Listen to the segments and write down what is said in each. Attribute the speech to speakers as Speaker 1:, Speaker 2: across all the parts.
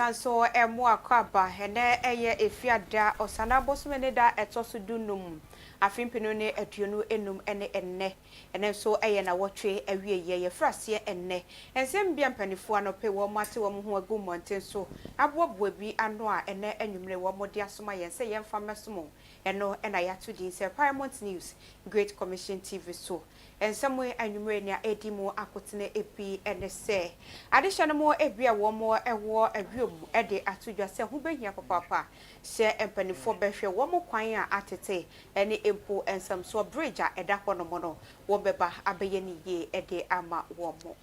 Speaker 1: sanso emu akwaba hene eye efiada osana bosumene da etoso dunum afimpino ne aduonu enum ene so eye na wotwe awie ye frase enne ensem bia mpanifo anope wo mate wo ho agu monten so abobo bi ano a ene anwumre wo mode asoma ye se ye mfa mesomo eno ena ya to din se Paramount News Great Commission TV so ensamwe anwumre nia edimu akotene epi ene se adehye no mo ebia wo mo ewo awiom ede atodwa se ho behia papa se empanifo behwe wo mo kwan a atete ene empo ensam so bridge a eda ho no mo no wo beba abeye ni ye ede ama wo mo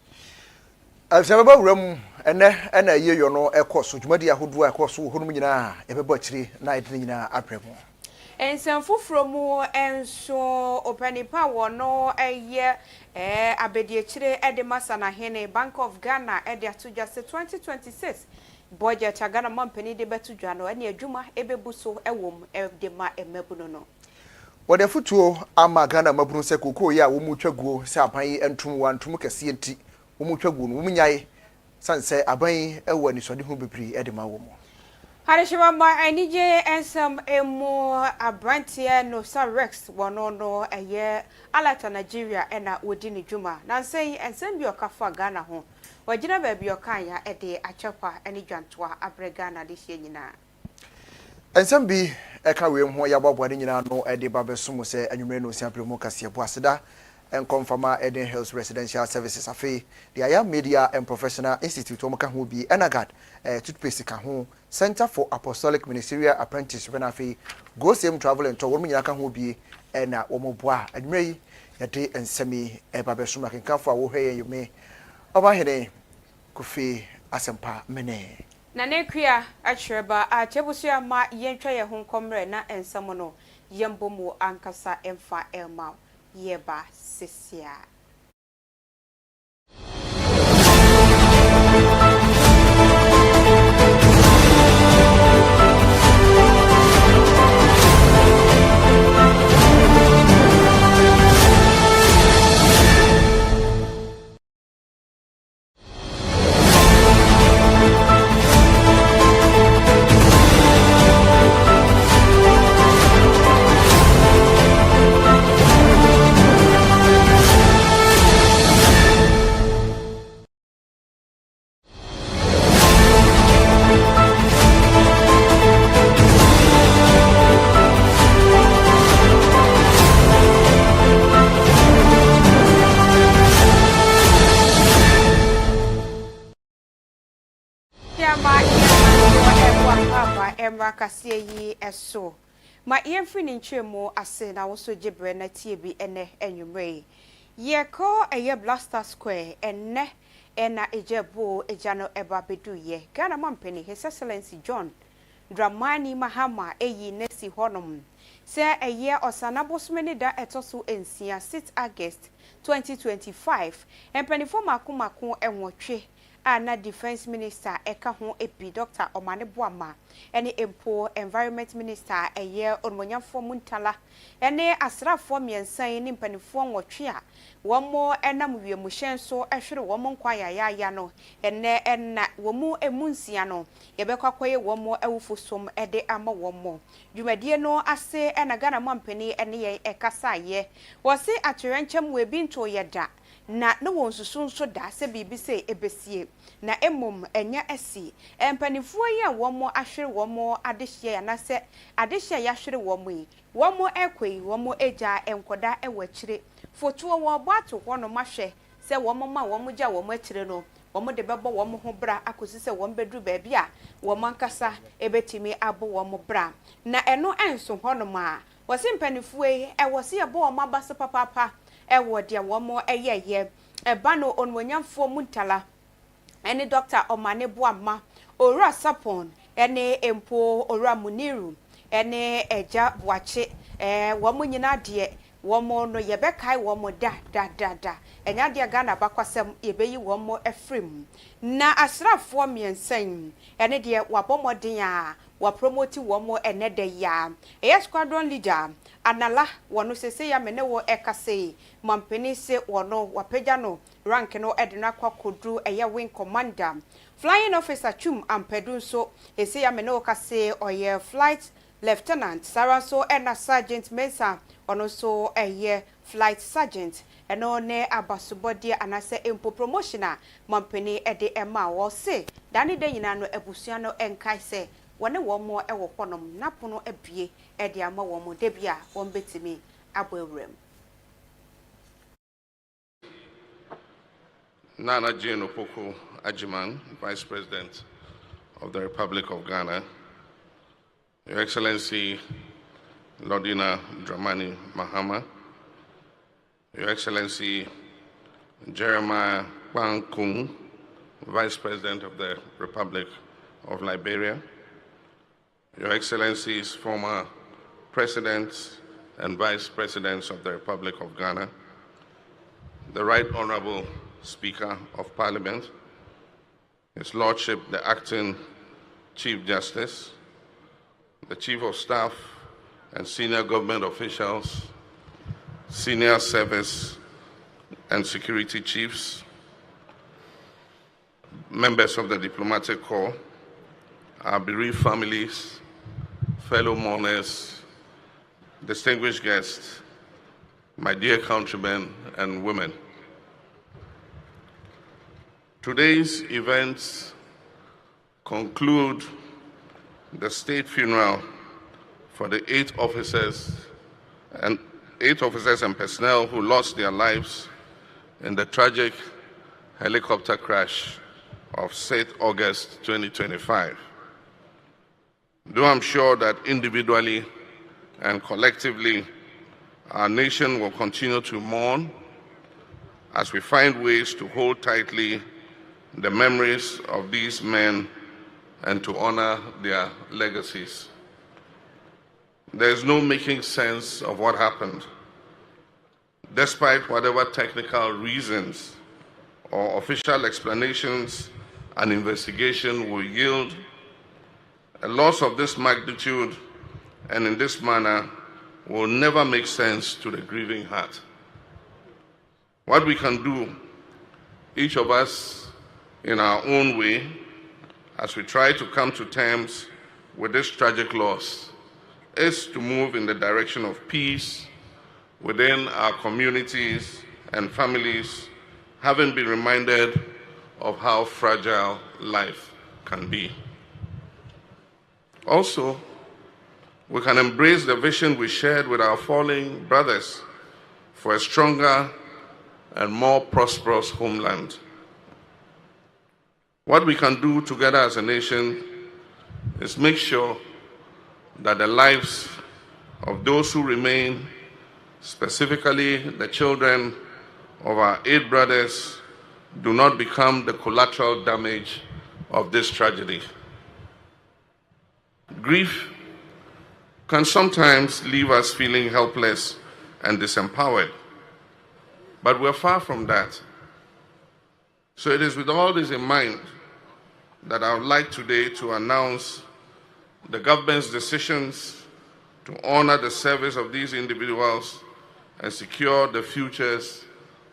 Speaker 2: Asababa wuram ena ye yo no ekoso dwumadi ahodo ekoso ho no nyina ebeba akire na ede nyina apremo
Speaker 1: ensam foforo mu enso opanipa wono eye abedi akire ede masana hene Bank of Ghana ede atodwa se 2026 budget agana mampani de betudwa no ene adwuma ebebuso ewom de ma emabuno no
Speaker 2: wode futuo ama Ghana mabunu se kokoo ya wo mu twaguo se apan entum wantum kase enti wo mu twaguo no wo nyae sanse aban ewo ni sode ho bebri ede ma wo mo
Speaker 1: Harishima ma anije ensam emo abrantie no Rex wono no eye alata Nigeria ena wodi ni dwuma na sei ensam bi okafa Ghana ho wagina ba bi okan ya ede achepa eni dwantoa abre Ghana de hye nyina
Speaker 2: ensam bi eka we ho ya babode nyina no ede babesom se anwumre no siapre mu kase bo aseda en confirma Eden Hills Residential Services afi the Aya Media and Professional Institute omaka ho bi enagad toothpaste ka ho Center for Apostolic Ministerial Apprenticeship afi go same travel and tour wo nyina ka ho bi na wo moboa anwumre yi yade ensami babesom akenka fo wo hwe yeme oba hene Kofi asempa mene
Speaker 1: na nekua achireba a chebusia ma yentwa ye ho komre na ensam no yembomu ankasa emfa elma yeba sisia Emra kasie yi eso ma yemfri ni ntwemu ase na wo so gibre na tie bi ene enwumre ye ko eye Blaster Square ene ena ejebo ejano eba bedu ye Ghana mampeni His Excellency John Dramani Mahama eyi nesi honom se eye osana bosmeni da etoso ensia 6 August 2025 empenifo makomako enwotwe ana Defense Minister eka ho epi Dr. Omane Boama ene empo Environment Minister eye onmonyafo muntala ene asrafo miensan ni mpanifo nwotwe a womo enam wiemuhyen so ehwere womo nkwaya ya no ene enna womu emunsia no yebekwakoye womo ewufosom ede ama womo dwumadie no ase ena Ghana mampani ene ye ekasa ye wose atwerenchem we bi nto yeda na no wonsusu nso da se bibi se ebesie na emom enya esi empanifuo yi a womo ahwere womo adehye na se adehye ya hwere womo yi womo ekwei womo eja enkoda ewakire fotuo wo boato hono mahwe se womo ma womo ja womo akire no womo de bebo womo ho bra akosi se womo bedru baabi a womo ankasa ebetimi abo womo bra na eno enso hono ma wose mpanifuo yi ewose ye bo womo abase papapa ewo dia womo eyeye eba no onwonyamfo muntala ene Dr. Omane Boama ora sapon ene empo ora muniru ene eja boache womo nyina de womo no yebekai womo da enya de Ghana bakwasem yebeyi womo efrim na asrafo miensan ene de wabomoden a wa promote womo ene de ya squadron leader anala wono sese ya mene wo ekase mampeni se wono wapagya no rank no edena kwakodu eye wing commander flying officer chum ampedu so ese ya mene wo kase oye flight lieutenant saranso ena sergeant mensa ono so eye flight sergeant eno ne abasobodi anase empo promotioner mampeni ede ema wo se dani de nyina no ebusua no enkai se wone wo mo ewo honom napono abie ede ama wo mo debia wo betimi aboewrem
Speaker 3: Nana Jane Opoko Ajiman, Vice President of the Republic of Ghana, Your Excellency Lordina Dramani Mahama, Your Excellency Jeremiah Kung, Vice President of the Republic of Liberia, Your Excellencies, former Presidents and Vice Presidents of the Republic of Ghana, the Right Honorable Speaker of Parliament, His Lordship, the Acting Chief Justice, the Chief of Staff and senior government officials, senior service and security chiefs, members of the diplomatic corps, our bereaved families, fellow mourners, distinguished guests, my dear countrymen and women. Today's events conclude the state funeral for the eight officers and personnel who lost their lives in the tragic helicopter crash of 6th August 2025. Though I'm sure that individually and collectively, our nation will continue to mourn as we find ways to hold tightly the memories of these men and to honor their legacies. There is no making sense of what happened. Despite whatever technical reasons or official explanations an investigation will yield, a loss of this magnitude and in this manner will never make sense to the grieving heart. What we can do, each of us in our own way, as we try to come to terms with this tragic loss, is to move in the direction of peace within our communities and families, having been reminded of how fragile life can be. Also, we can embrace the vision we shared with our fallen brothers for a stronger and more prosperous homeland. What we can do together as a nation is make sure that the lives of those who remain, specifically the children of our 8 brothers, do not become the collateral damage of this tragedy. Grief can sometimes leave us feeling helpless and disempowered, but we're far from that. So it is with all this in mind that I would like today to announce the government's decisions to honor the service of these individuals and secure the futures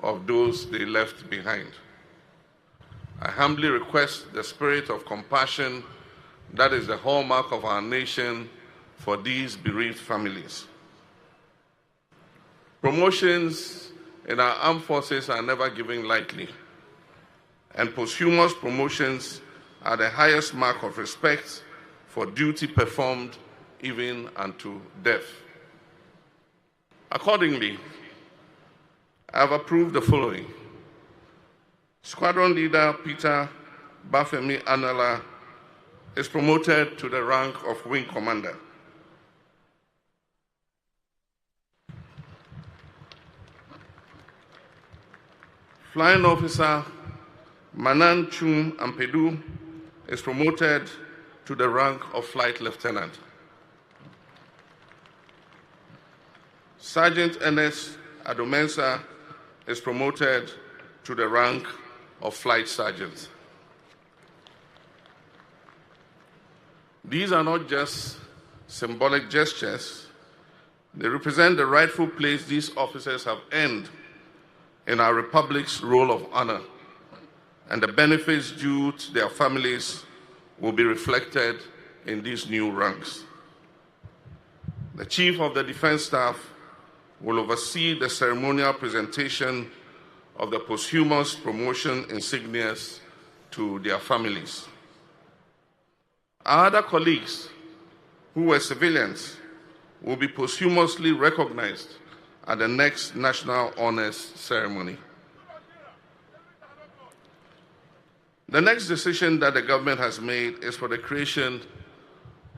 Speaker 3: of those they left behind. I humbly request the spirit of compassion that is the hallmark of our nation for these bereaved families. Promotions in our armed forces are never given lightly, and posthumous promotions are the highest mark of respect for duty performed even unto death. Accordingly, I have approved the following. Squadron Leader Peter Bafemi Anala is promoted to the rank of Wing Commander. Flying Officer Manan Chum Ampedu is promoted to the rank of Flight Lieutenant. Sergeant Ernest Adomensa is promoted to the rank of Flight Sergeant. These are not just symbolic gestures. They represent the rightful place these officers have earned in our Republic's roll of honor, and the benefits due to their families will be reflected in these new ranks. The Chief of the Defense Staff will oversee the ceremonial presentation of the posthumous promotion insignias to their families. Our other colleagues who were civilians will be posthumously recognized at the next National Honors Ceremony. The next decision that the government has made is for the creation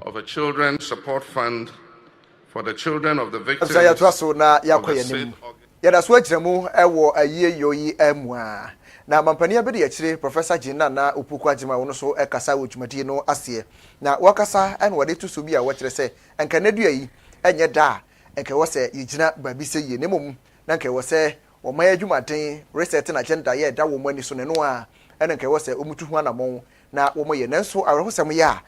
Speaker 3: of a Children's Support Fund for the children of the victims of the state.
Speaker 2: Yada so akyeremu ewo ayie yoyi emwa na mampania be de akyire Professor Gina na Upuku Agima wono so ekasa wodwumadi no ase na wakasa en wode to so bi a wakyere se enka nadua yi enye da enka wo se yigina babi se ye nemom na enka wo se wo man adwumaden reset na agenda ye da wo mani so ne no a enka wo se omutu hu anamon na wo moye nanso awerehosem ya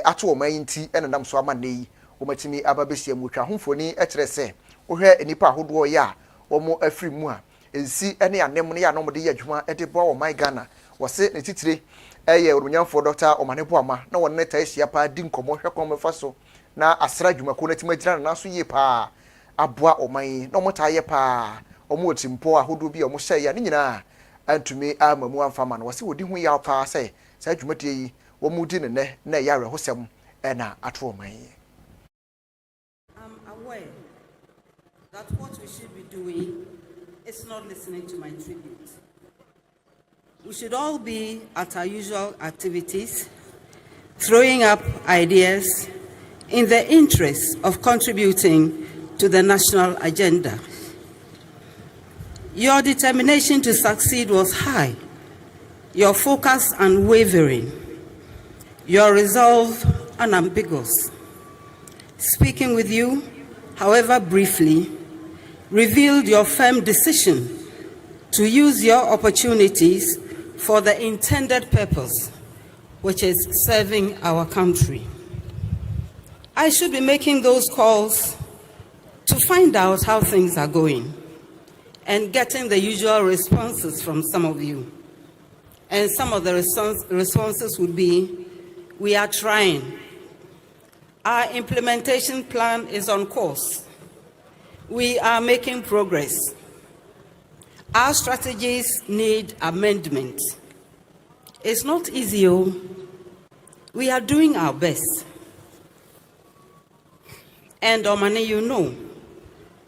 Speaker 2: ato wo man nti enenam so ama nei wo matimi ababesia mu twa homfoni ekyere se wo hwe enipa ahodo ya womo afiri mu a ensi ene anem ne ya no mo de yadwuma ede bo wo man Ghana wose ne titire eye orumnyamfo Dr. Omanebo ama na wonne ta ehia pa di nkomo hwekon mefa so na asra dwuma ko na timagira na so ye pa aboa oman na mo ta ye pa omo otimpo ahodo bi omo hye ya ne nyina antumi amamu amfama na wose wodi hu ya pa sai sa dwumade yi wo mu di ne na ya rehosem na ato oman.
Speaker 4: I'm aware that what we should be doing is not listening to my tribute. We should all be at our usual activities, throwing up ideas in the interest of contributing to the national agenda. Your determination to succeed was high, your focus unwavering, your resolve unambiguous. Speaking with you, however briefly, revealed your firm decision to use your opportunities for the intended purpose, which is serving our country. I should be making those calls to find out how things are going and getting the usual responses from some of you. And some of the responses would be, we are trying. Our implementation plan is on course. We are making progress. Our strategies need amendment. It's not easy. We are doing our best. And Omani, you know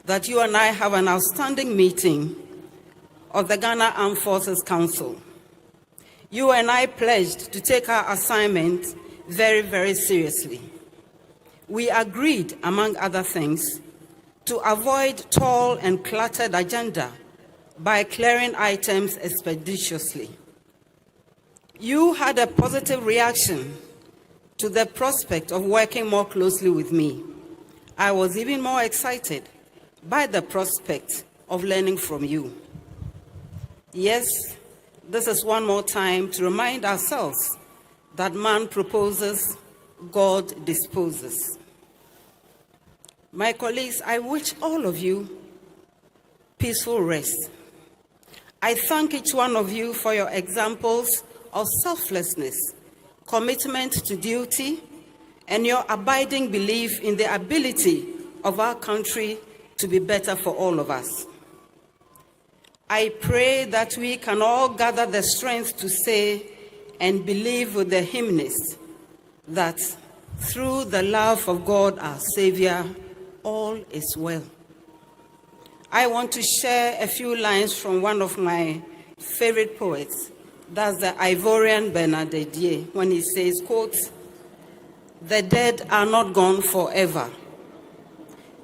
Speaker 4: that you and I have an outstanding meeting of the Ghana Armed Forces Council. You and I pledged to take our assignment very, very seriously. We agreed, among other things, to avoid tall and cluttered agenda by clearing items expeditiously. You had a positive reaction to the prospect of working more closely with me. I was even more excited by the prospect of learning from you. Yes, this is one more time to remind ourselves that man proposes, God disposes. My colleagues, I wish all of you peaceful rest. I thank each one of you for your examples of selflessness, commitment to duty, and your abiding belief in the ability of our country to be better for all of us. I pray that we can all gather the strength to say and believe with the hymnist that through the love of God our Savior, all is well. I want to share a few lines from one of my favorite poets. That's the Ivorian Bernadette, when he says, quote, "The dead are not gone forever.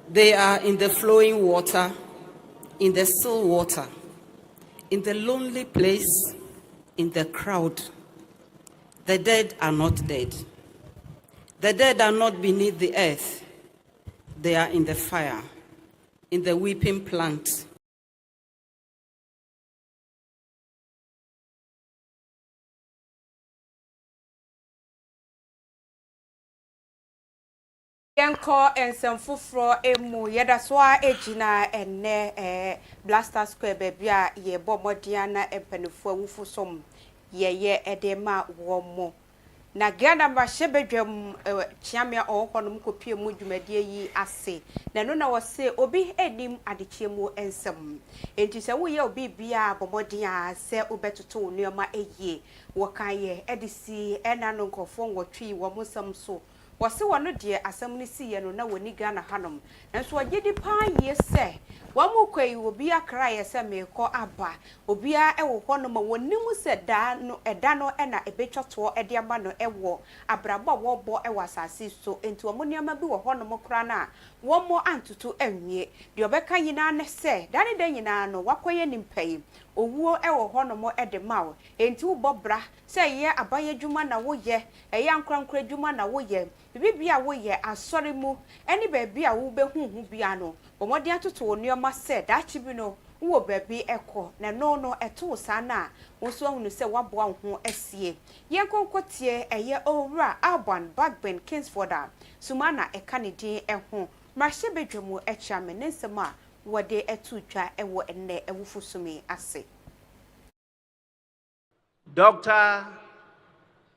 Speaker 4: They are in the flowing water, in the still water, in the lonely place, in the crowd. The dead are not dead. The dead are not beneath the earth. They are in the fire, in the weeping plant."
Speaker 1: Yenko and some fufro emu yedaswa ejina ene Blaster Square bebia ye bomodiana empenifo wufu som ye edema womo na gana ba shebedwam chiamia okonom kopie mu dwumadie yi ase na no na wose obi enim adechiemu ensem enti se wo ye obi bia bomodian se obetoto neoma eye wokan ye edisi ena no nkofo nwotwi wo musam so wose wono de asam ni siye no na woni Ghana hanom nanso wagedi pa ye se wamukwai obi akra ye se meko aba obi a ewo hono ma wonimu se da no eda no na ebetwoto ede ama no ewo abrabo wobo ewo asase so enti omoniama bi wo hono mo kra na wo mo antutu anwie de obeka yina ne se dane da nyina no wakoye nimpai owuo ewo hono mo ede mawo enti wo bobra se ye abaye dwuma na wo ye eye ankrankra dwuma na wo ye bibia wo ye asori mu eni baabi a wo behuhu bia no omodi atoto onioma se dachi bi no wo baabi ekọ na no eto sana wo so ahunu se wabo ho asie ye konkotie eye owura Alban Bagben Kingsforda sumana ekanedin eho mahye bedwemu echiame nensema wode etutwa ewo enne ewufusumi ase
Speaker 5: Dr.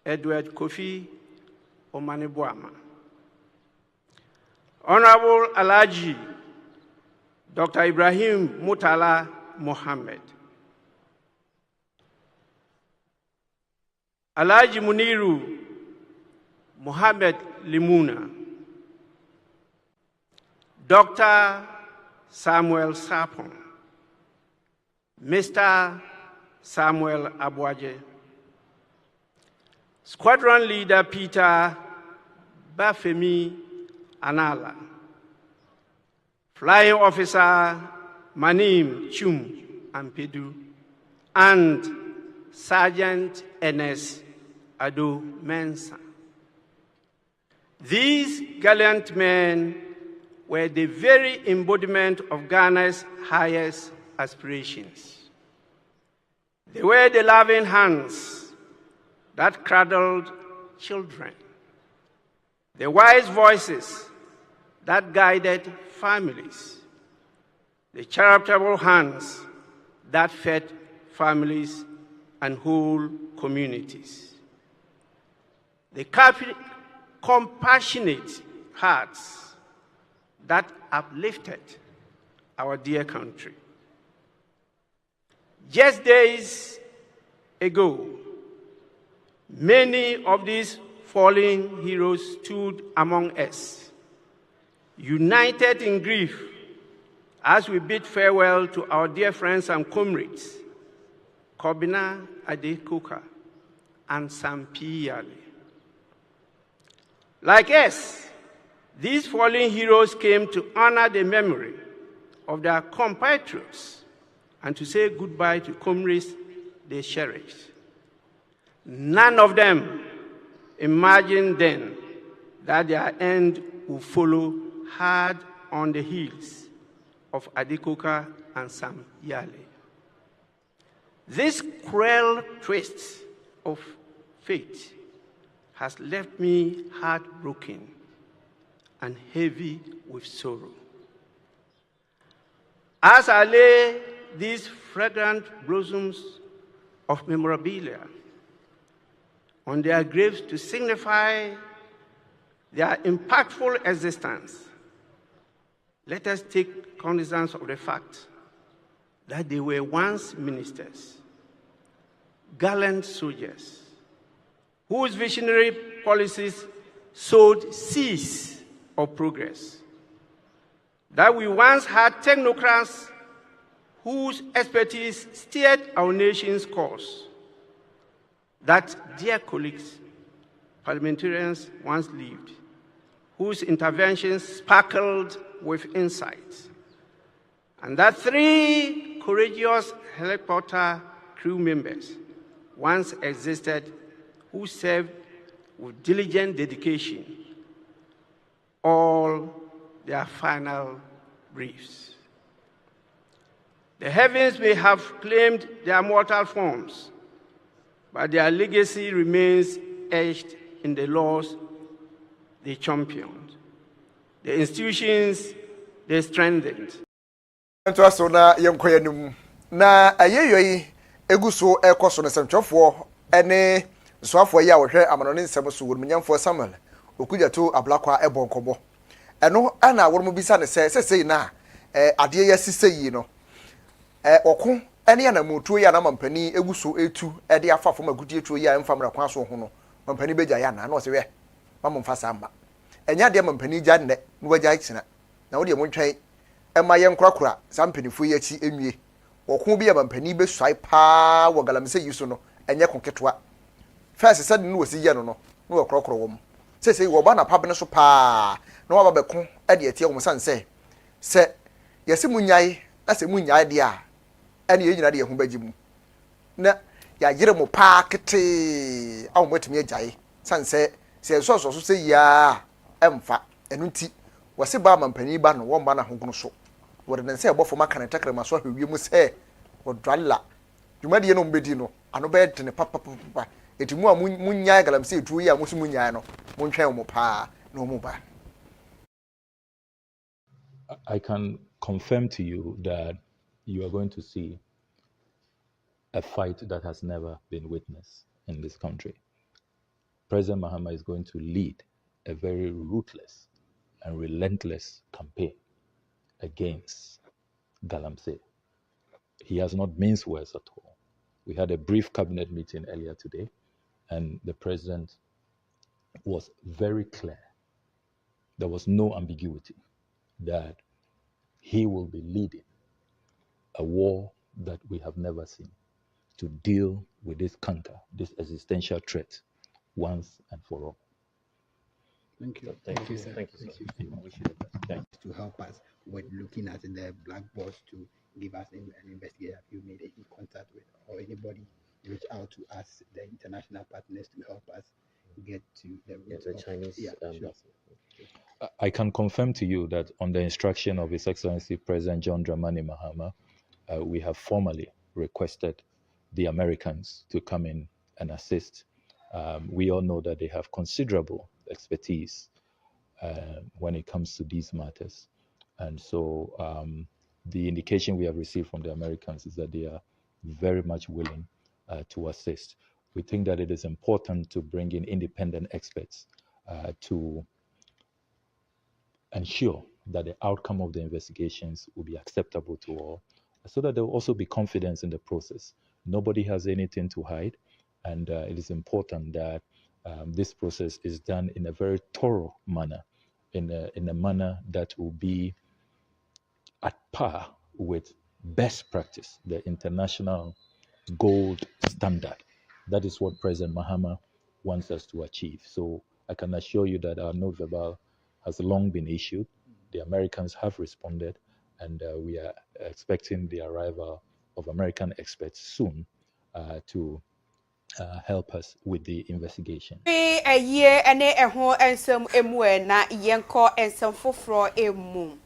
Speaker 5: Edward Kofi Omanibuama, Honorable Alhaji Dr. Ibrahim Mutala Mohammed, Alhaji Muniru Mohammed Limuna, Dr. Samuel Sapon, Mr. Samuel Abwaje, Squadron Leader Peter Bafemi Anala, Flying Officer Manim Chum Ampedu, and Sergeant Ernest Ado Mensah. These gallant men were the very embodiment of Ghana's highest aspirations. They were the loving hands that cradled children, the wise voices that guided families, the charitable hands that fed families and whole communities, the compassionate hearts that uplifted our dear country. Just days ago, many of these fallen heroes stood among us, united in grief as we bid farewell to our dear friends and comrades, Kobina Adekoka and Sampi Yale. Like us, these fallen heroes came to honor the memory of their compatriots and to say goodbye to comrades they cherished. None of them imagined then that their end would follow hard on the heels of Adekoka and Sam Yale. This cruel twist of fate has left me heartbroken and heavy with sorrow. As I lay these fragrant blossoms of memorabilia on their graves to signify their impactful existence, let us take cognizance of the fact that they were once ministers, gallant soldiers, whose visionary policies sowed seeds of progress, that we once had technocrats whose expertise steered our nation's course, that dear colleagues, parliamentarians once lived, whose interventions sparkled with insight, and that 3 courageous helicopter crew members once existed who served with diligent dedication all their final briefs. The heavens may have claimed their mortal forms, but their legacy remains etched in the laws they championed. the institutions they strengthened.
Speaker 2: Nto aso na yenkoya nim na ayeyoyi eguso ekoso ne semtwofo ene nsoafo yi a wohwe amanone nsem so wonmunyamfo Samuel okujato ablakwa ebonkobo eno ana wormo bisa ne sesei na ade ya sisei no oku ene ya na mutuo ya na mampani eguso etu ede afafo magudi etuo ya emfamra kwa so ho no mampani beja ya na se we mamomfa samba enya de mampani gya nne no wagya kina na wo de montwen ema ye nkrakura sampanifu ye chi enwie woko bi ya mampani be swai pa wo galamse yiso no enye konketwa first said no wasi ye no no wo krokro wom sesei wo ba na pabne so pa na wo ba beko e de etie wo sanse se yesi munyai na se munyai de a ene ye nyina de ho bagimu na ya yire mo pa kete awu matumi agyae sanse se so se ya emfa enu nti wase ba mampani ba no wo mba na honkunu so wode ne se ebofo maka ne takrema so ahwe mu se wodwalla dwumade no mbedi no ano be de ne papa etimu a munyaa galamse etuo yi a musu munyaa no muntwen mo pa no mu ba.
Speaker 6: I can confirm to you that you are going to see a fight that has never been witnessed in this country. President Mahama is going to lead a very ruthless and relentless campaign against Galamsey. He has not minced words at all. We had a brief cabinet meeting earlier today, and the president was very clear. There was no ambiguity that he will be leading a war that we have never seen to deal with this canker, this existential threat, once and for all.
Speaker 7: Thank you. Thank you, sir. Thank you, sir. Wish you the best. To help us with looking at the black box to give us an investigator. Have you made any contact with or anybody reach out to us, the international partners, to help us get to the root of Chinese? Yeah, sure.
Speaker 6: I can confirm to you that on the instruction of His Excellency President John Dramani Mahama, we have formally requested the Americans to come in and assist. We all know that they have considerable expertise when it comes to these matters. And so the indication we have received from the Americans is that they are very much willing to assist. We think that it is important to bring in independent experts to ensure that the outcome of the investigations will be acceptable to all, so that there will also be confidence in the process. Nobody has anything to hide, and it is important that this process is done in a very thorough manner, in a manner that will be at par with best practice, the international gold standard. That is what President Mahama wants us to achieve. So I can assure you that our note verbal has long been issued. The Americans have responded, and we are expecting the arrival of American experts soon to help us with the investigation.
Speaker 1: A year and a home and some na yenko and some fufro emu.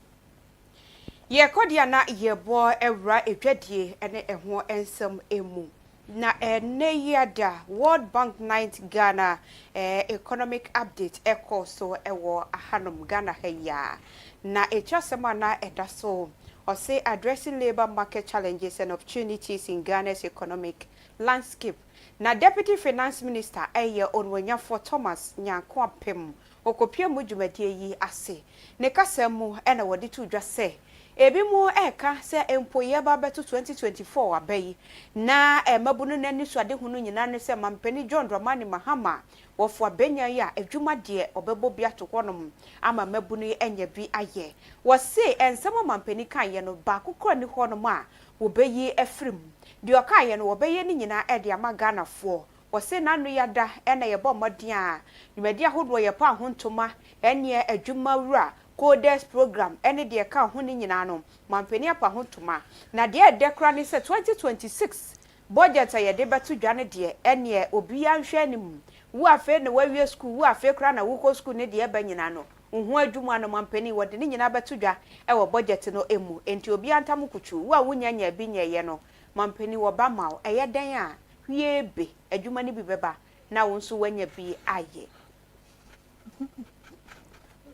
Speaker 1: Ye kodia na ye boy evra edwadie ene eho ensem emu na ene yada World Bank 9 Ghana economic update so ewo ahanom Ghana heya na etwasema na edaso or say addressing labor market challenges and opportunities in Ghana's economic landscape. Na Deputy Finance Minister onwenya for Thomas Nyanko Apem okopia mudwumadie yi ase ne kasemu ena wodi to dwa se ebi mu eka se empoye ba beto 2024 abai na mabunu nani so ade hunu nyina ne se mampani John Dramani Mahama wofo abenya ya adwumade obebo bia to honom ama mabunu enya bi aye wo se ensema mampani kan ye no ba kokro ni honom a wo beyi efrim di okan ye no wo beye ni nyina ede ama Ghana fo wo se nanu yada ena ye bo modin a nwadi ahodo ye pa ahontoma ene adwuma wura Codes program any de ka ho ni nyina no mampani apa ho toma na de dekra ni se 2026 budget ye de beto dwane de ene obi anhwe anim wo afa ne wawie school wo afa kra na wo ko school ne de ba nyina no ho adwuma no mampani wode ni nyina beto dwa e wo budget no emu enti obi antam kuchu wo a wunyanya bi nyeye no mampani wo ba mawo eye den a hwie be adwuma ni bi beba na wo nso wanya bi aye.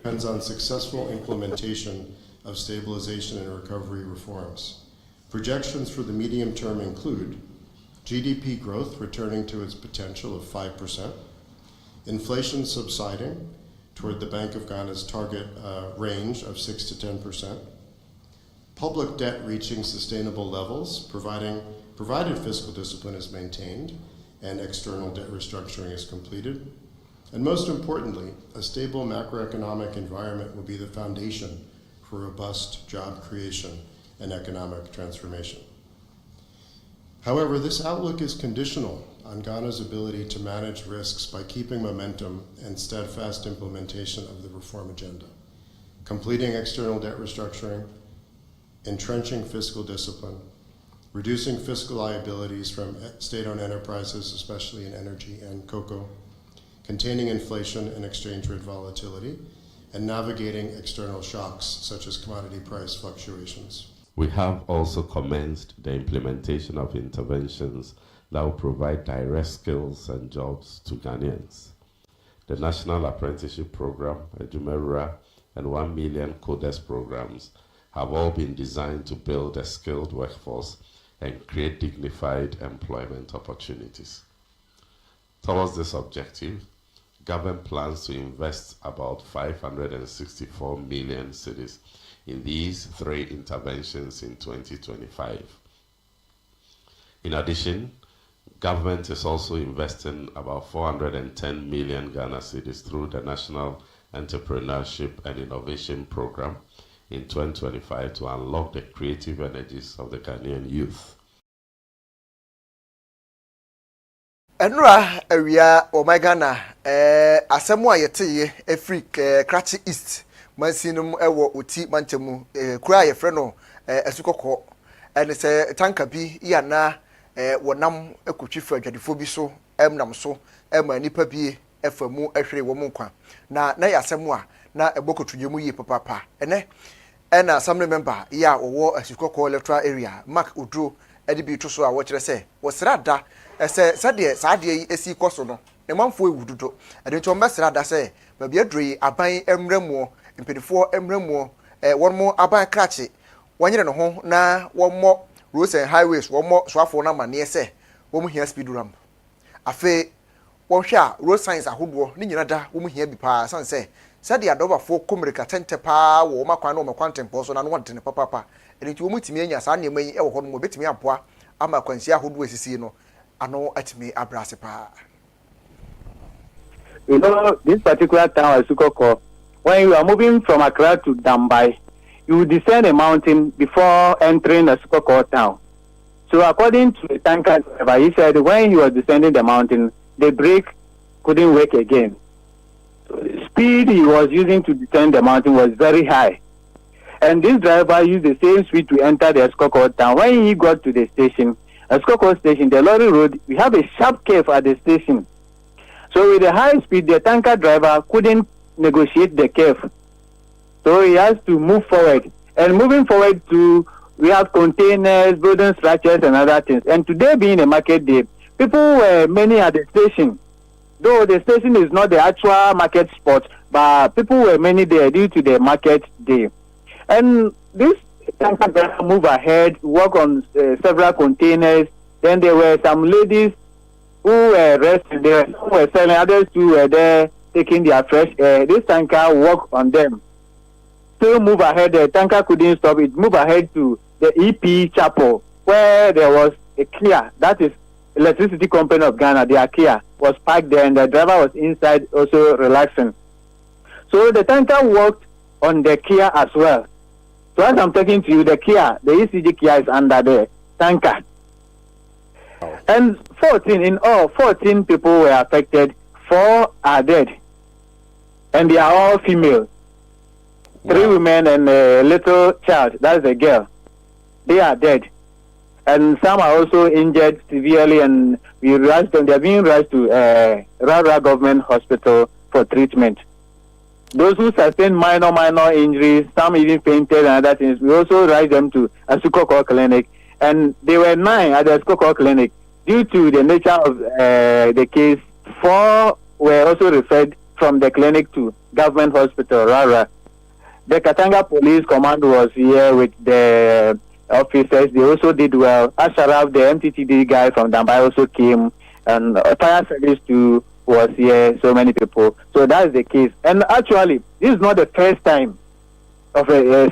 Speaker 8: depends on successful implementation of stabilization and recovery reforms. Projections for the medium term include GDP growth returning to its potential of 5%, inflation subsiding toward the Bank of Ghana's target range of 6 to 10%, public debt reaching sustainable levels, provided fiscal discipline is maintained and external debt restructuring is completed, and most importantly, a stable macroeconomic environment will be the foundation for robust job creation and economic transformation. However, this outlook is conditional on Ghana's ability to manage risks by keeping momentum and steadfast implementation of the reform agenda, completing external debt restructuring, entrenching fiscal discipline, reducing fiscal liabilities from state-owned enterprises, especially in energy and cocoa, containing inflation and exchange rate volatility, and navigating external shocks such as commodity price fluctuations.
Speaker 9: We have also commenced the implementation of interventions that will provide direct skills and jobs to Ghanaians. The National Apprenticeship Program, Ejumewura, and 1 million CODES programs have all been designed to build a skilled workforce and create dignified employment opportunities. Towards this objective, government plans to invest about 564 million cedis in these 3 interventions in 2025. In addition, government is also investing about 410 million Ghana cedis through the National Entrepreneurship and Innovation Program in 2025 to unlock the creative energies of the Ghanaian youth.
Speaker 2: Enra area Omagana asemu ayete Africa Krachi East mansinum ewo uti mantemu kura ye freno esukoko ene se tanka bi yana wonam ekotwifra adwadefo bi so emnam so ema nipa bi efamu ehwere wo nkwa na yasemu a na ebokotudwemu yi papa ene ena assembly member ya wo esukoko electoral area Mark Udro edi bi to so a wo kire se wo srada ese sade yi esi koso no ne manfo ewududo ade nto mbesra da se ba bia dui aban emramuo mpedifo emramuo won mo aban krache wanyere ne ho na won mo roads and highways won mo soafo na mane se won hia speed ramp afi won hwa road signs ahodo ni nyina da won hia bi pa san se sade adobafo komerika tente pa wo makwan no makwantempo so na no wonte ne papa ade nti wo mutimi anya sa ne mai e wo ho no mo betimi aboa ama kwansi ahodo esisi no ano atimi abrase pa.
Speaker 10: You know, this particular town, Sukoko, when you are moving from Accra to Dambai, you descend a mountain before entering the Sukoko town. So according to the tanker driver, he said when he was descending the mountain, the brake couldn't work again. So the speed he was using to descend the mountain was very high. And this driver used the same speed to enter the Sukoko town. When he got to the station, Skoko station, the lorry road, we have a sharp curve at the station. So with the high speed, the tanker driver couldn't negotiate the curve. So he has to move forward. And moving forward we have containers, building structures and other things. And today being a market day, people were many at the station. Though the station is not the actual market spot, but people were many there due to the market day. And this tanker driver move ahead, work on several containers. Then there were some ladies who were resting there, some were selling, others who were there taking their fresh air. This tanker worked on them. Still move ahead, the tanker couldn't stop. It moved ahead to the EP Chapel, where there was a Kia, that is Electricity Company of Ghana, the Kia was parked there and the driver was inside also relaxing. So the tanker worked on the Kia as well. So as I'm talking to you, the Kia, the ECG Kia is under the tanker. And 14 people were affected, 4 are dead. And they are all female. 3 women and a little child, that's a girl. They are dead. And some are also injured severely and we rushed them. They are being rushed to Rara Government Hospital for treatment. Those who sustained minor injuries, some even fainted and other things, we also rushed them to Asukoko Clinic. And there were 9 at the Asukoko Clinic. Due to the nature of the case, 4 were also referred from the clinic to government hospital, Rara. The Katanga Police Command was here with the officers. They also did well. Asharaf, the MTTD guy from Dambai, also came, and fire service too was here. So many people. So that's the case. And actually, this is not the first time of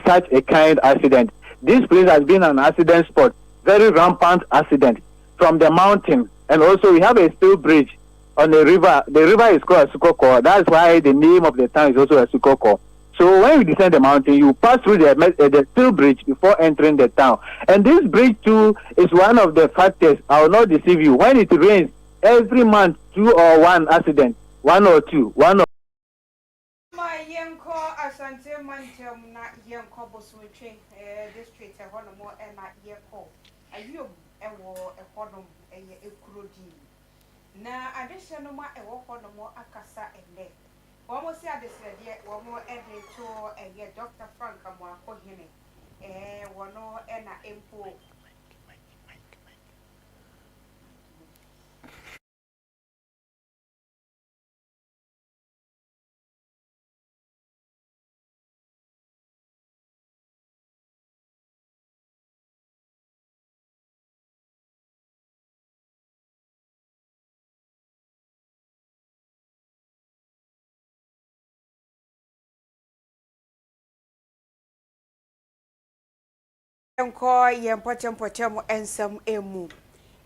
Speaker 10: such a kind accident. This place has been an accident spot, very rampant accident from the mountain, and also we have a steel bridge on the river. The river is called Asukoko. That's why the name of the town is also Asukoko. So when you descend the mountain, you pass through the steel bridge before entering the town. And this bridge too is one of the factors. I will not deceive you. When it rains, every month 2 or 1 accident, 1 or 2, 1 or.
Speaker 1: My young call Asante Mantum, not young cobbles switching district, a one more and not year call. A you a war a quantum a crudi. Now, additional a walk on more Akasa and day. One more said this yet, one more every tour and yet Dr. Frank and one Kohine. One more and a impo. Enko ye potem ensem emu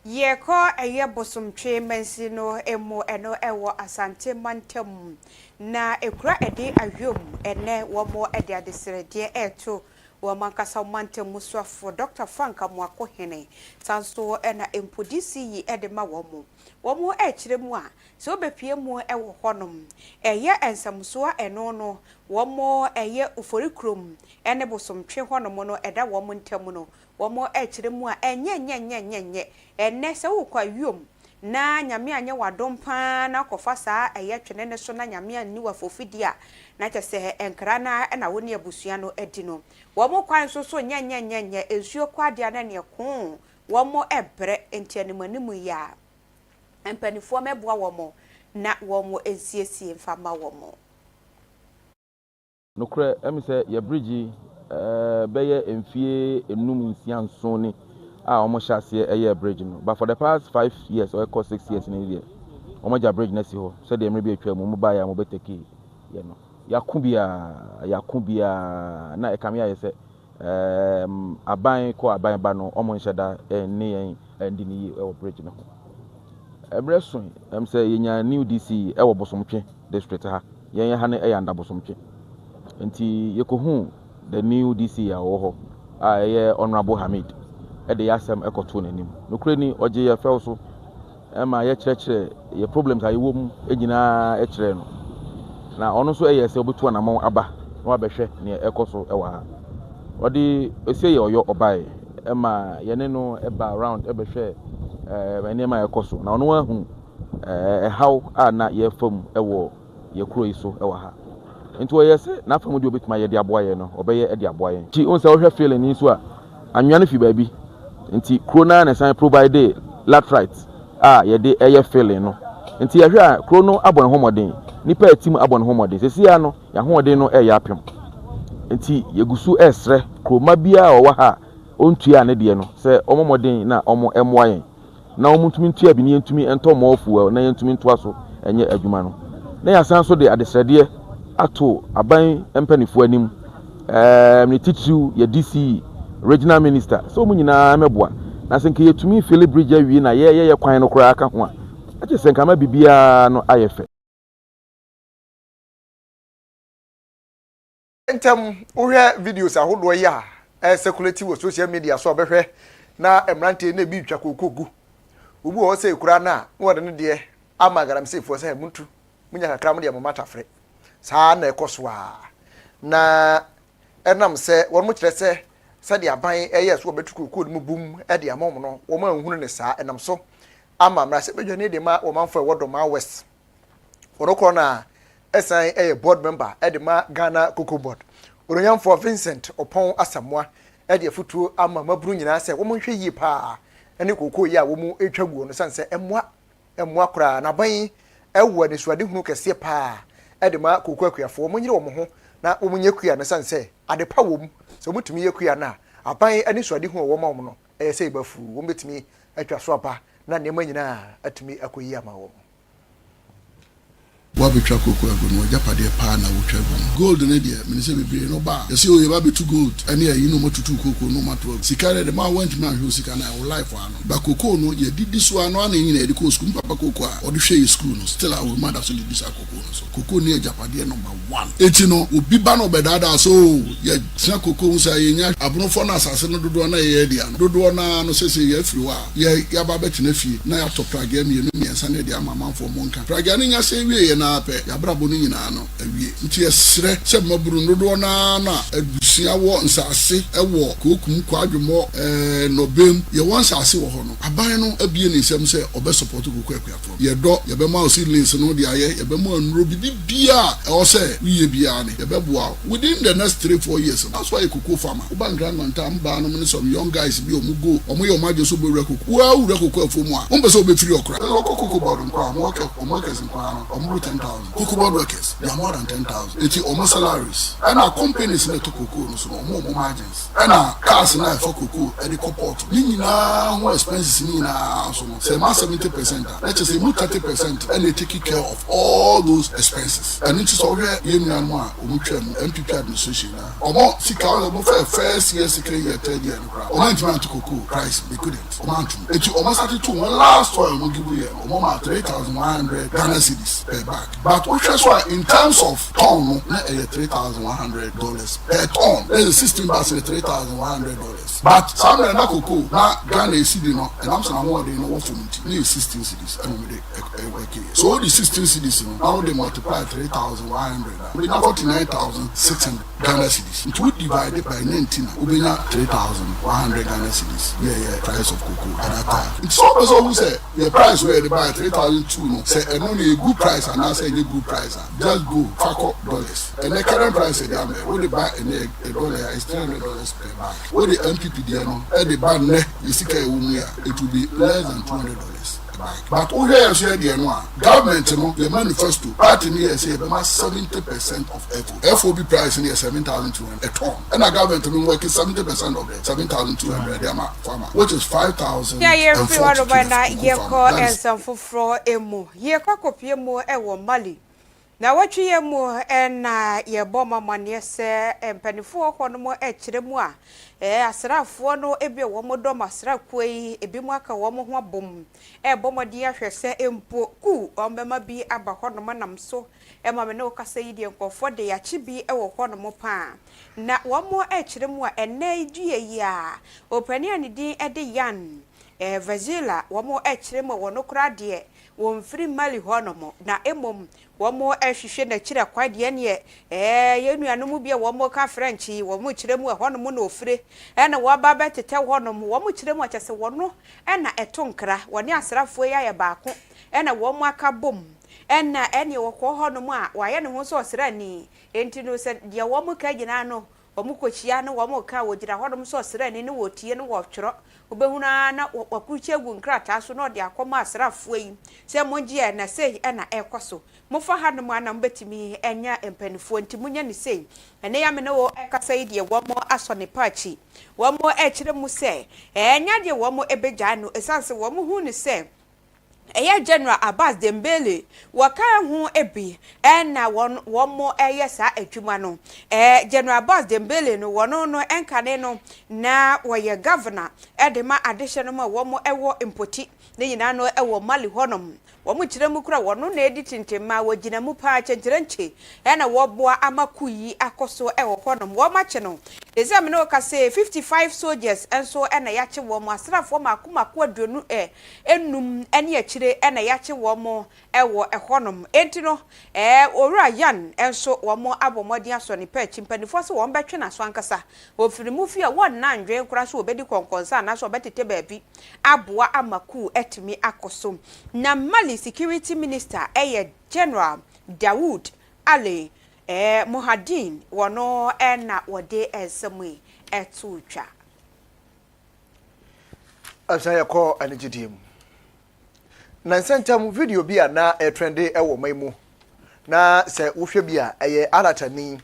Speaker 1: ye ko eye bosomtwe mansi no emu eno ewo Asante Mantam na ekura ede ahwom ene wo mo ede adesrede eto wo mankasa Mantam musuafo Dr. Frank Amoakohene sanso ena empodisi yi ede ma wo mo ekire mu a so bepie mu ewo honom eye ensamso a eno no wo mo eye uforikrom ene bosomtwe honom no eda wo mo ntam no wo mo ekire mu a enye enne se wo kwa wiom na nyame anye wadompa na kofa saa eye twene ne so na nyame anni wafofidi a na kyese enkra na woni abusua no edi no wo mo kwan so nye esuo kwadia na ne ko wo mo ebre entianimanimu ya empanifo meboa wo mo na wo mo ensiesie mfama wo mo
Speaker 11: nokre emise ye bridge beye emfie enum nsianso ni omo hyase eye bridge no but for the past 5 years or 6 years in here omo ja bridge na si ho so de emre bi atwa mu ba ya mo beteki ye no yakubia na ekame ya se aban ko aban ba no omo nhyeda ni yen ndi ni e bridge no ebresun say yenya new DC e wo bosomtwe district ha yen ha ne e yanda bosomtwe nti yekohu the new DC ya wo ho ye honorable Hamid e de yasem ekoto nanim nokure ni oje ye fel so e ma ye kyerɛkyerɛ ye problems ayi wom enyina e kyerɛ no na ono so ye se obetu anamon aba na wabɛhwɛ ne ekoso e wa ha odi esie ye oyo obae e ma ye ne no e ba around e bɛhwɛ ene ma ekoso na ono ahu how na ye fam e wo ye kuro iso e wa ha nti wo ye se na fam di obetuma ye de aboaye no obeye e de aboaye ti on se wo hwɛ feeling ni so a anwane fi baabi nti krona na san provide latrite ye de eye feeling no nti ye hwɛ a krono abon homoden nipa atim abon homoden sesia no ya homoden no ya apem nti yegusu esre kroma bia o wa ha ontua ne de no se omomoden na omo emoayen na omuntumi ntua bi ne yentumi ento mofu na yentumi ntoa so enye adwuma no na ya san so de adesrede ato aban empanifo anim ne titru ye DC regional minister so mu nyina meboa na senke yetumi fele bridge awie na ye kwan no kora aka ho a ache senka ma bibia no ayefe
Speaker 2: entem uhwe videos ahodo ya circulative wo social media so obehwe na emrante na bi twa kokogu ubu o se kura na wo de ne de amagaram sefo se muntu munya kakra mo de mo matafre saa na ekoso a na enam se won mo kire se de aban eye so obetu kokogu mu bum de amom no wo ma nhunu ne saa enam so ama mra se bedwane de ma wo manfo wodoma west orokro na esan board member de ma Ghana Cocoa Board oronyamfo Vincent Opon Asamoa de afutuo ama maburu nyina se wo monhwe yi pa ene kokoo yi a wo mu etwaguo no sanse emwa kra na ban ewo ne suade hunu kese pa edema kokwa kuafo mo nyire wo ho na wo munye kua na sanse adepa wo mu so mutumi ye kua na aban ani suade hu wo ma wo no sei bafu wo betumi atwa so apa na nema nyina atumi akoyi ama wo
Speaker 12: wabetwa koko agono wajapade pa na wotwa agono gold na dia me se bebre no ba yesi o ye ba betu gold ene ya yino matutu koko no mato sikare de ma want man who sikana o life ano ba koko no ye didi so ano ana nyina ye ko school papa koko a o de hwe school no still our mother so didi sa koko no so koko ne japade number 1 eti no obi ba no bedada so ye tia koko so ye nya abonofo na asase no dodo na ye dia no dodo na no sese ye afiri wa ye ya ba betina fie na ya top praga me no miensa ne dia mama for monka praga ne nya se wie ye na pe ya brabo no nyina no awie nti esre se maburu nodo na adusia wo nsase ewo kokum kwadwemo no bem ye won nsase wo ho no aban no abie ne nsem se obe support kokwa akuafo ye do ye be ma o seedlings no de aye ye be ma nro bi bia e o se wiye bia ne ye be boa within the next 3-4 years that's why kokwa farmer uban grandman tam ba no ne some young guys bi omugo omo ye omaje so be rekoko wa ure kokwa afo mu a on be so be free okra kokoko bodo nkwa mo ke omo no omo 10,000 cocoa board workers, they are more than 10,000. It's almost salaries. And our companies in the cocoa, so more margins. And our cars now for cocoa at the coport. Nina, more expenses in Nina, so say 70%. Let's just say 30%, and they take care of all those expenses. And it's already Union one, MPP administration. Or more, see, first year, second year, third year, or management to cocoa price, they couldn't. It's almost at the last one, we'll give you 3,100 Ghana cedis per bag. But which is why in terms of ton, $3,100 per ton. There's a system that's $3,100. But some of the cocoa, now Ghana is sitting on, and I'm saying more than what for me. 16 cities, so all the 16 cities, now they multiply 3,100. We have 49,600 Ghana cities. It would divide it by 19. We have 3,100 Ghana cities. Yeah, price of cocoa at that time. It's always who say the price where they buy 3,200. Say and only a good price and I say a good price. Just go $4. And the current price is there. When they buy a dollar is $300 per bag. When the MPP there no, and the bag you see it will be less than $200. But who here share the government, the manifesto, party near say about 70% of FOB price near 7,200 a ton. And the government will work 70% of it, 7,200 farmer, which is 5,000.
Speaker 1: Yeah, everyone by that, ye call and some for emo. Ye cock mo e Mali. Now what you mo and ye bomber money say and penny for one more echiremua. Asrafo no ebe wo modom asrakoi ebi mu aka wo mo ho bom bomo dia hwese empo ku ombema bi aba hono manam so ma me no kasa yi de nkofo de ya chi bi wo hono mo pa na wo mo ekire mu a ene due yi a opani ani din ede yan Vazila wo mo ekire mu wo no kura de wo mfiri Mali hono mo na emom wo mo ehwehwe na kire kwade ne yenuanom bia wo mo ka French wo mo kire mu hono mo na ofire na wo ba betete hono mo wo mo kire mu akese wo no na etonkra woni asrafo ya baako na wo mo aka bom na ene wo ko hono mo a wa ye ne ho so osrani enti no se de wo mo ka gina no wo mo kochia no wo mo ka wo gira hono mo so osrani ne wo tie no wo tworo obehuna na wakuche gu nkrata so no de akoma asrafo yi se mongie na sei na ekoso mofa ha no mu ana mbetimi enya empanifo nti munya ni sei ene ya me no wo ekasa yi de wo mo aso ne pachi wo mo ekire mu se enya de wo mo ebeja no esanse wo mo hu ni se General Abbas Dembele waka hu ebi na won mo sa adwuma no General Abbas Dembele no wono no enkane no na woye governor de ma addition ma wo mo ewo impoti ne nyina no ewo Mali honom wo mo kire mu kura wono na edi tintemma wagina mu pa kyenkyerentche na wo boa amakuyi akoso ewo honom wo mache no exam no ka say 55 soldiers enso na yache wo mo asrafo makomako aduonu enum ene akire na yache wo mo ewo ehonom enti no owura yan enso wo mo abomodi aso ne pa chimpanifo so wo betwe na so ankasa ofiri mu fi a won na ndwen kura so obedi konkonsa na so betete baabi aboa amaku etimi akoso na Mali security minister General Daoud Ali Mohadin wono na wode ensamui etutwa
Speaker 2: asaya ko anigidiem na sentam video bi ana trende ewo maimu na se wohwe bia eye alatani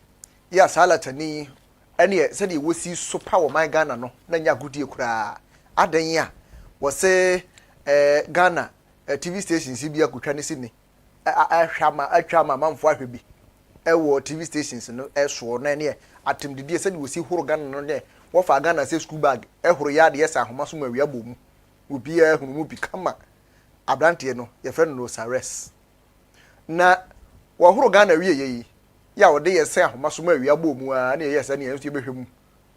Speaker 2: ya salatani ene se de wosi sopa wo man Ghana no na nya gudie kura adan ya wo se Ghana TV stations bi akutwa ne sini ahwama manfo ahwe bi ewo TV stations no eso na ne atemdidie se de wosi horo Ghana no ne wo fa Ghana se school bag ehoro ya de yesa ahoma so ma wi abom obi ehunu mu bi kama abrante no ye friend no sares na wo horo Ghana wie yeyi ya wo de yesa ahoma so ma wi abom a na yesa ne enso behwem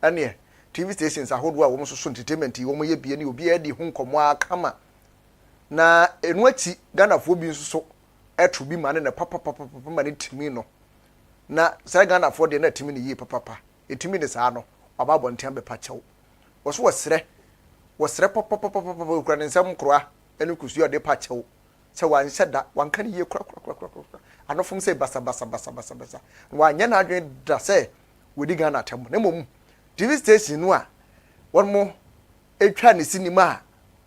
Speaker 2: ane TV stations ahodo a wo so entertainment wo mo ye bie ne obi adi hu nkomo akama na enu achi Ghana fo bi nso so etu bi mane na papa mane timi no na sai Ghana fo de na timi ne yi papa etimi ne saa no aba bonten be pa chew wo so wosre papa kura ne nsam kroa enu kusu de pa chew se wan hyeda wan kan yi kura anofum se basa wan nya na adwen da se wodi Ghana tem na mom TV station no a won mo etwa ne sinima a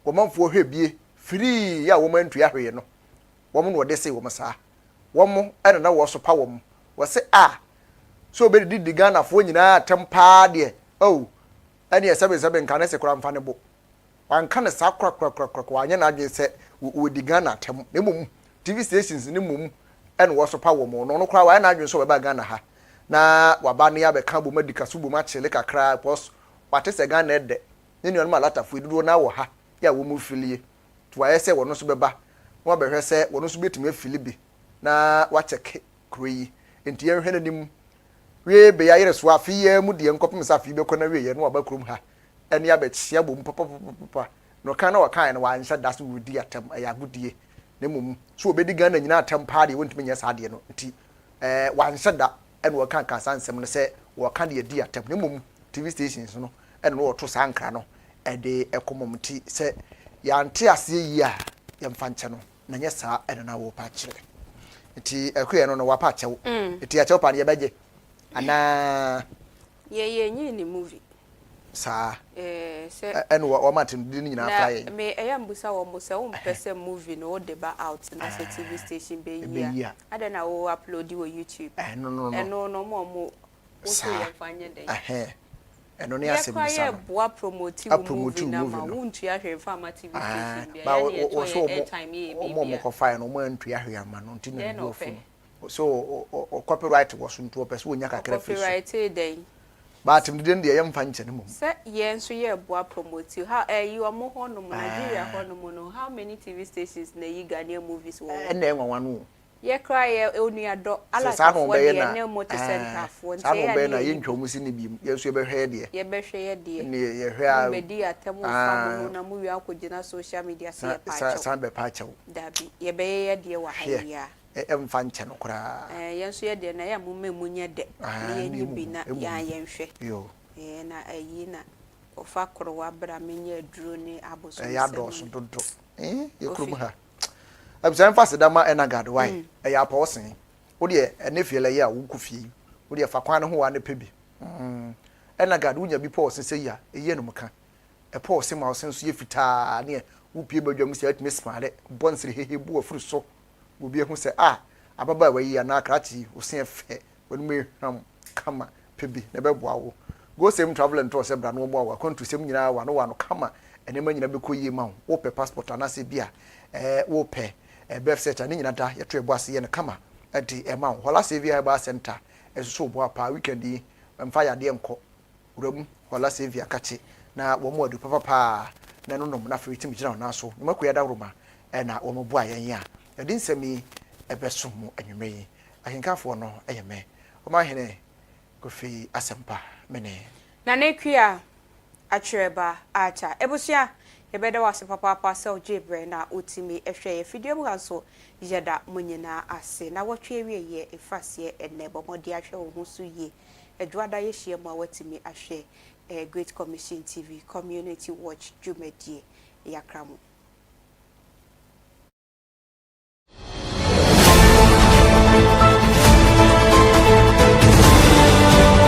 Speaker 2: wo manfo hwe bie free ya wo mantu ya hwe no wo mo no de se wo masa wo mo ene na wo so pa wo mo wo se so be di Ghana fo nyina tempa de oh ene sebe nka ne se kura mfa ne bo wan kan sa kura wanya na adwen se wo di Ghana tem na mom TV stations ne mom ene wo so pa wo mo no kura wanya na adwen so be ba Ghana ha na waba ne ya be kan bo madika so bo ma chele kakra pos wate se Ghana ede ne nyo ma lata fu dudo na wo ha ya wo mu filie to wa yese wono so beba wo be hwe se wono so betime fili bi na wa cheke kroyi enti ye hwe nanim we be ya yere so afi ye mu de nkopem sa afi be kona we ye no wa ba krom ha ene ya be chia bom papa no kan na wa kan na wa nsa das wudi atam ya gudie ne mum so obedi Ghana nyina atam pa de wontime nya sa de no enti wa nsa da ene wo kan sansem no se wo kan de di atam ne mum TV stations no ene wo to sankra no ede ekomomti se ya nte ase yi a ya mfanche no na nya sa ene na wo pa kire enti ekoye no wa pa chewo enti ya chewo pa ne beje ana
Speaker 1: ye nyi ni movie
Speaker 2: sa
Speaker 1: se
Speaker 2: ene wo matin di nyina fa ye
Speaker 1: me eyambusa wo mo se wo mpese movie no de ba out na se TV station be yi ada na wo upload wo YouTube no mo so ye fanye den
Speaker 2: eno ne asem bisa
Speaker 1: ya boa promotive movie na ma wuntu ya hwe fa ma TV station bia ya ne to ye airtime ye bi
Speaker 2: mo ko fa no mo antu ya hwe ama no nti na do fu so copyright was ntu opese wonya kakra fi
Speaker 1: copyright den
Speaker 2: but mden de yem fa nche ne mom
Speaker 1: se ye nso ye boa promotive how you am ho no Nigeria ho no no how many TV stations na yi Ghanaian movies wo
Speaker 2: na enwa no
Speaker 1: ye cry ye onuado ala for ye na motor center for
Speaker 2: nte ya be na ye ntwomu si ne bi ye so ye be hwe de
Speaker 1: ye be hwe ye de
Speaker 2: ne ye hwe a
Speaker 1: be di atemu fa mu na mu wi akogina social media se ye pa
Speaker 2: sa be pa chew
Speaker 1: dabi ye be ye de wa haya
Speaker 2: mfa nche no kura
Speaker 1: ye nso ye de na ya mumme munye de ne ye nyibi na ya ye nhwe
Speaker 2: yo
Speaker 1: na ayi na ofa koro wa bra menye aduro ne aboso
Speaker 2: ya do so dodo ye kurum ha abisa mfa sedama ena gad why ya pa osen wo de ene fiele ya wo kufie wo de fa kwan ne ho wa ne pebi ena gad wo nya bi pa osen se ya eye no mka e pa osen ma osen so ye fitaa ne wo pie badwam se atime smale bonsere hehe bu afuru so wo bi hu se ababa wa yi ya na krachi osen fe wo me ham kama pebi ne beboa wo go same travel and tour se bra no mo wa kontu sem nyina wa no kama ene ma nyina be koyie ma wo pe passport anase bia wo pe birth certificate ni nyina da ye to ebo ase ye ne kama enti e ma hola sevia ba center eso bo apa weekend yi mfa ya de enko uram hola sevia kachi na wo mo adu papa na no na fa itim gira na so ma koya da roma na wo mo bo ayen ya e din semi e be so mu anwume yi ahenkafo no eye me o ma hene kofi asempa mene
Speaker 1: na nekwia atwereba acha ebusia yebeda wase papa se ojebre na otimi ehwe video mu kanso yeda munyina ase na wotwe wie ye efase enebo modi ahwe wo husu ye edwada ye hie mu awatimi ahwe Great Commission TV Community Watch Jumedie yakramu